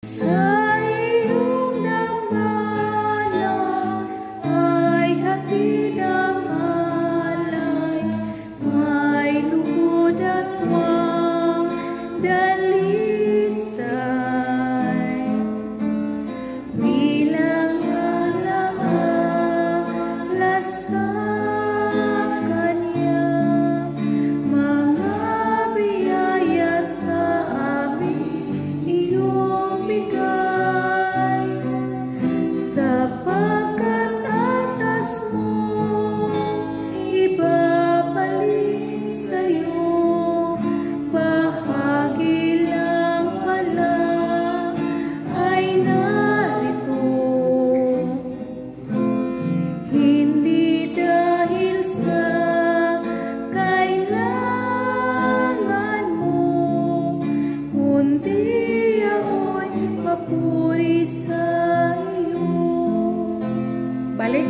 Sa iyong dambana ay hatid ang alay, may lugod at dalisay. Bilang alaala sa Kanya, mga biyaya sa amin iyong bigay, sapagkat atas mo ibabalik sa'yo, bahagi lang pala ay narito. Hindi dahil sa kailangan mo, kundi ako'y papuri sa iyo. Balik.